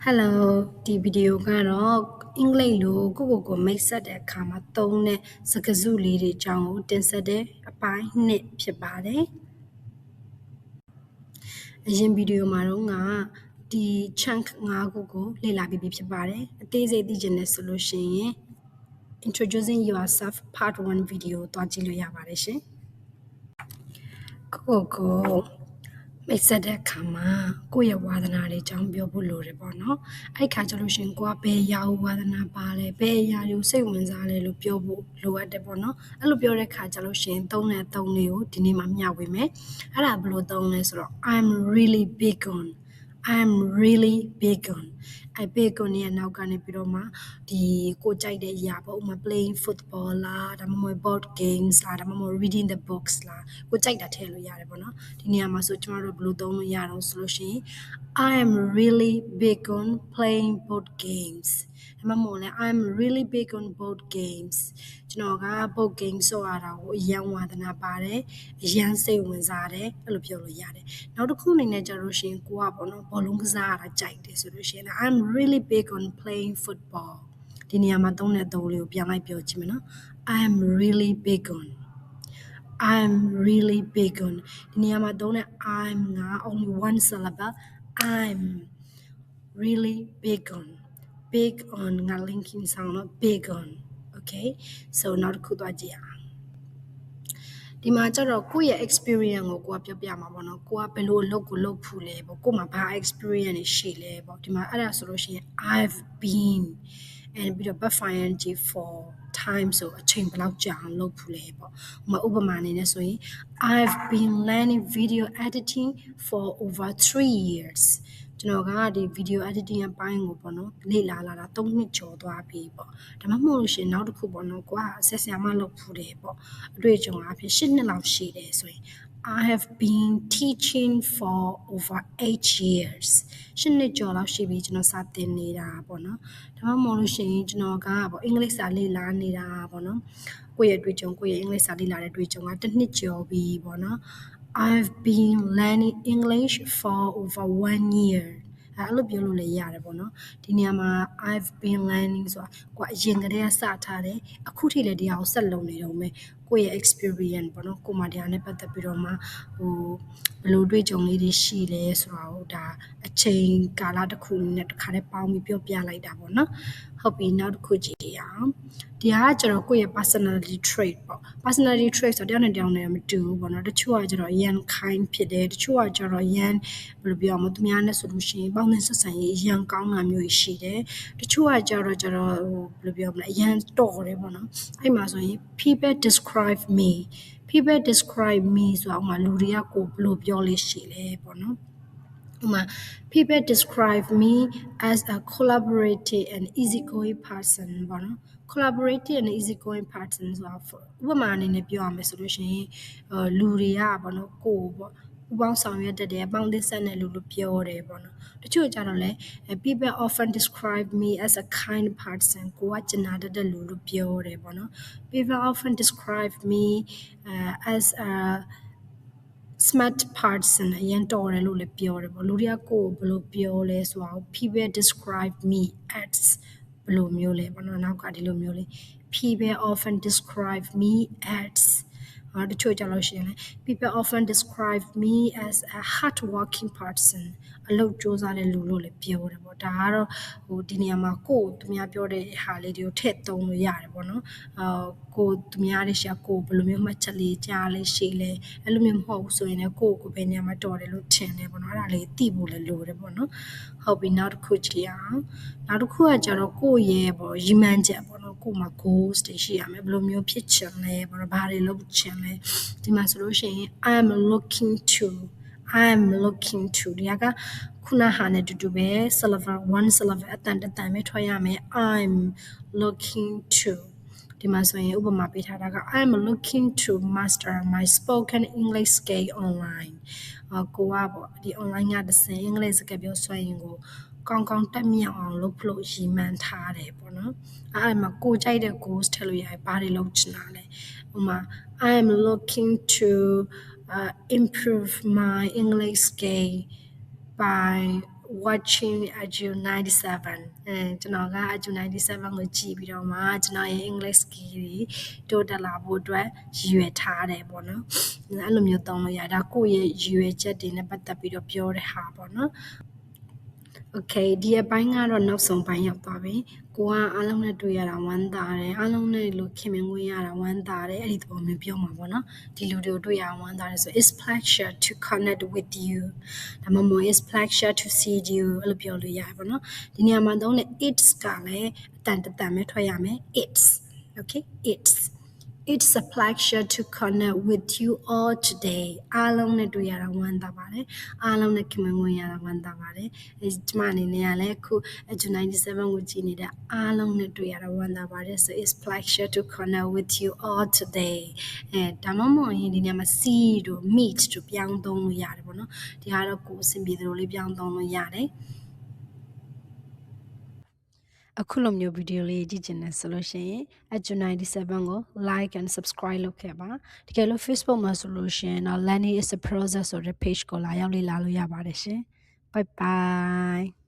Hello ဒီဗီဒီယိုကတော့အင်္ဂလိပ်လိုကိုမိတ်ဆက်တဲ့အခါမှာသုံးတဲ့စကားစုလေးတွေအကြောင်းကိုတင်ဆက်တဲ့အပိုင်း2ဖြစ်ပါတယ်။အရင်ဗီဒီယိုမှာတော့ဒီ chunk 5ခုကိုလေ့လာပြီးဖြစ်ပါတယ်။အသေးစိတ်သိချင်တယ်ဆိုလို့ရှိရင် Introducing Yourself Part 1 ဗီဒီယိုသွားကြည့်လို့ရပါတယ်ရှင်။ကိုမိတ်ဆက်တဲ့အခါမှာကိုယ့်ရဲ့ဝါသနာတွေအကြောင်းပြောဖို့လိုတယ်ပေါ့နော်အဲ့ခါကျလို့ရှင်ကိုကဘယ်ရာဝါသနာပါလဲဘယ်ရာတွေကိုစိတ်ဝင်စားလဲလို့ပြောဖို့လိုအပ်တယ်ပေါ့နော်အဲ့လိုပြောတဲ့ခါကျလို့ရှင်သုံးလေးကိုဒီနေ့မှမျှဝေမယ်အဲ့ဒါဘယ်လိုသုံးလဲဆိုတော့ I'm really big on အဲ့ big on ရဲ့နောက်ကနေပြီးတော့မှဒီကိုကြိုက်တဲ့အရာပေါ့ဥပမာ playing football လားဒါမှမဟုတ် board games လားဒါမှမဟုတ် reading the books လားကိုကြိုက်တာထည့်လို့ရတယ်ပေါ့နော်ဒီနေရာမှာဆိုကျမတို့ဘယ်လိုသုံးလို့ရတော့ဆိုလို့ရှိရင် I am really big on playing board games ဒါမှမဟုတ်လဲ I'm really big on board games ကျွန်တော်က board game ဆိုရတာကိုအရန်ဝါသနာပါတယ်အရန်စိတ်ဝင်စားတယ်အဲ့လိုပြောလို့ရတယ်နောက်တစ်ခုအနေနဲ့ကြလို့ရှိရင်ကိုကပေါ့နော်ဘောလုံးကစားရတာကြိုက်တယ်ဆိုလို့ရှိရင် I'm really big on playing football ဒီနေရာမှာသုံးတဲ့သုံးလေးကိုပြန်လိုက်ပြောကြည့်မယ်နော် I'm really big on I'm really big on ဒီနေရာမှာသုံးတဲ့ I'm က only one syllable I'm really big on ငါ linking sound တော့ big on okay so နောက်တစ်ခုသွားကြည့်အောင်ဒီမှာကျတော့ကိုယ့်ရဲ့ experience ကိုကိုကပြောပြမှာပေါ့နော်ကိုကဘယ်လိုအလုပ်ကိုလုပ်ဖူးလဲပေါ့ကို့မှာဘာ experience တွေရှိလဲပေါ့ဒီမှာအဲ့ဒါဆိုလို့ရှိရင် I've been and ပြီးတော့ but ing for time ဆိုအချိန်ဘယ်လောက်ကြာအောင်လုပ်ဖူးလဲပေါ့ဥပမာအနေနဲ့ဆိုရင် I've been learning video editing for over 3 years ကျွန်တော်ကဒီ video editing အပိုင်းကိုပေါ့နော်လေ့လာလာတာ3နှစ်ကျော်သွားပြီပေါ့ဒါမှမဟုတ်လို့ရှိရင်နောက်တစ်ခုပေါ့နော်ကိုကဆက်ဆံမလုပ်ဖူးတယ်ပေါ့အတွေ့အကြုံအဖြစ်8နှစ်လောက်ရှိတယ်ဆိုရင် I have been teaching for over 8 years 8နှစ်ကျော်လောက်ရှိပြီကျွန်တော်စာသင်နေတာပေါ့နော်ဒါမှမဟုတ်လို့ရှိရင်ကျွန်တော်ကပေါ့အင်္ဂလိပ်စာလေ့လာနေတာပေါ့နော်ကိုယ့်ရဲ့အတွေ့အကြုံကိုယ့်ရဲ့အင်္ဂလိပ်စာလေ့လာတဲ့အတွေ့အကြုံက1နှစ်ကျော်ပြီပေါ့နော် I've been learning English for over 1 yearအဲ့လိုပြောလို့လည်းရတယ်ပေါ့နော်ဒီနေရာမှာ I've been learning ဆိုတာကိုအရင်ကတည်းကစထားတယ်အခုထိလည်းတရားကိုဆက်လုပ်နေတော့မယ်ကိုယ့်ရဲ့ experience ပေါ့နော်ကိုမှတရားနဲ့ပတ်သက်ပြီးတော့မှဘယ်လိုတွေ့ကြုံလေးတွေရှိလဲဆိုတာကိုဒါအချိန်ကာလတစ်ခုနဲ့တစ်ခါတည်းပေါင်းပြီးပြောပြလိုက်တာပေါ့နော်ဟုတ်ပြီနောက်တစ်ခုကြည့်ရအောင်ဒီဟာကကျတော့ကိုယ့်ရဲ့ personality trait ပေါ့ personality trait ဆိုတော့တယောက်နဲ့တယောက်နဲ့မတူဘူးပေါ့နော်တချို့ကကျတော့ yan kind ဖြစ်တယ်တချို့ကကျတော့ yan ဘယ်လိုပြောရမလဲသူများနဲ့ဆိုလို့ရှိရင်ပေါင်းတဲ့ဆက်ဆံရေးyan ကောင်းတာမျိုးရှိတယ်တချို့ကကျတော့ဘယ်လိုပြောရမလဲ yan တော်တယ်ပေါ့နော်အဲ့မှာဆိုရင် people describe me ဆိုတာဥမာလူတွေကကိုဘယ်လိုပြောလေးရှိလဲပေါ့နော်people describe me as a collaborative and easygoing person ပေါ့နော် collaborative and easygoing person ဆိုတာဥပမာအနေနဲ့ပြောရမယ်ဆိုလို့ရှိရင်လူတွေကပေါ့နော်ကိုပေါ့ပူပေါင်းဆောင်ရွက်တတ်တယ်ပေါင်းသစ်ဆက်တဲ့လူလို့ပြောတယ်ပေါ့နော်တချို့ကြတော့လဲ people often describe me as a kind person ကိုကကျင်နာတတ်တဲ့လူလို့ပြောတယ်ပေါ့နော် people often describe me as a smart person အရင်တော်တယ်လို့လည်းပြောတယ်ပေါ့လူတွေကကိုဘယ်လိုပြောလဲဆိုတော့ people describe me as ဘယ်လိုမျိုးလဲပေါ့နော်နောက်ကဒီလိုမျိုးလေး people often describe me as တချို့ကြလို့ရှိရင် people often describe me as a hardworking person အလုပ်ကြိုးစားတဲ့လူလို့လည်းပြောတယ်ပေါ့ဒါကတော့ဒီနေရာမှာကိုသူများပြောတဲ့ဟာလေးတွေကိုထည့်သုံးလို့ရတယ်ပေါ့နော်ကိုသူများတွေရှာကိုဘယ်လိုမျိုးမှတ်ချက်လေးကြားလေးရှိလဲအဲ့လိုမျိုးမဟုတ်ဘူးဆိုရင်လည်းကိုဘယ်နေရာမှာတော်တယ်လို့ထင်တယ်ပေါ့နော်အဲ့ဒါလေးသိဖို့လည်းလိုတယ်ပေါ့နော်ဟုတ်ပြီနောက်တစ်ခုကြည့်အောင်နောက်တစ်ခုကကျတော့ကိုရဲ့ပေါ့ရည်မှန်းချက်ပေါ့နော်ကိုမှာ goals တွေရှိရမယ်ဘယ်လိုမျိုးဖြစ်ချင်လဲပေါ့နော်ဘာတွေလုပ်ချင်လဲဒီမှာဆိုလို့ရှိရင် I'm looking to ဒီကခုနဟာနဲ့တူတူပဲ syllable one syllable အတန်ပဲထွက်ရမယ် I'm looking to ဒီမှာဆိုရင်ဥပမာပေးထားတာက I'm looking to master my spoken English skill online ကိုကပေါ့ဒီ online ကတစ်ဆင့်အင်္ဂလိပ်စကားပြောစွမ်းရည်ကိုကောင်းကောင်းတက်မြောက်အောင်လုပ်ဖို့ရည်မှန်းထားတယ်ပေါ့နော်အဲ့မှာကိုကြိုက်တဲ့ goals ထည့်လို့ရတယ်ဘာတွေလုပ်ချင်တာလဲဥပမာ I'm looking to improve my English skill by watching Aju 97ကျွန်တော်က Aju 97ကိုကြည့်ပြီးတော့မှကျွန်တော်ရဲ့ English skill တွေတိုးတက်လာဖို့အတွက်ရည်ရွယ်ထားတယ်ပေါ့နော်အဲ့လိုမျိုးသုံးလို့ရတာကိုယ့်ရဲ့ရည်ရွယ်ချက်တွေနဲ့ပတ်သက်ပြီးတော့ပြောတဲ့ဟာပေါ့နော်Okay ဒီအပိုင်းကတော့နောက်ဆုံးပိုင်းရောက်သွားပြီကိုကအားလုံးနဲ့တွေ့ရတာဝမ်းသာတယ်အားလုံးနဲ့လို့ခင်မင်ဝင်ရတာဝမ်းသာတယ်အဲ့ဒီသဘောမျိုးပြောမှာပေါ့နော်ဒီလူတွေကိုတွေ့ရဝမ်းသာတယ်ဆို it's pleasure to connect with you ဒါမှမဟုတ် it's pleasure to see you အဲ့လိုပြောလို့ရတယ်ပေါ့နော်ဒီနေရာမှာသုံးတဲ့ it's ကလည်းအတန်တန်ပဲထွက်ရမယ် it's okay it's a pleasure to connect with you all today အားလုံးနဲ့တွေ့ရတာဝမ်းသာပါတယ်အားလုံးနဲ့ခင်မင်ဝင်ရတာဝမ်းသာပါတယ်ကျမအနေနဲ့ကလည်းအခု 97ကိုကြည့်နေတဲ့အားလုံးနဲ့တွေ့ရတာဝမ်းသာပါတယ် so it's pleasure to connect with you all today ဒါမှမဟုတ်ရင်ဒီနေရာမှာ see တို့ meet တို့ပြောင်းသုံးလို့ရတယ်ပေါ့နော်ဒီကတော့ကိုယ်အဆင်ပြေသလိုလေးပြောင်းသုံးလို့ရတယ်အခုလိုမျိုးဗီဒီယိုလေးကြည့်ချင်တယ်ဆိုလို့ရှိရင် Aju 97ကို like and subscribe လုပ်ခဲ့ပါတကယ်လို့ Facebook မှာဆိုလို့ရှိရင်တော့ Learning is a process ဆိုတဲ့ page ကိုလာရောက်လေ့လာလို့ရပါတယ်ရှင် bye bye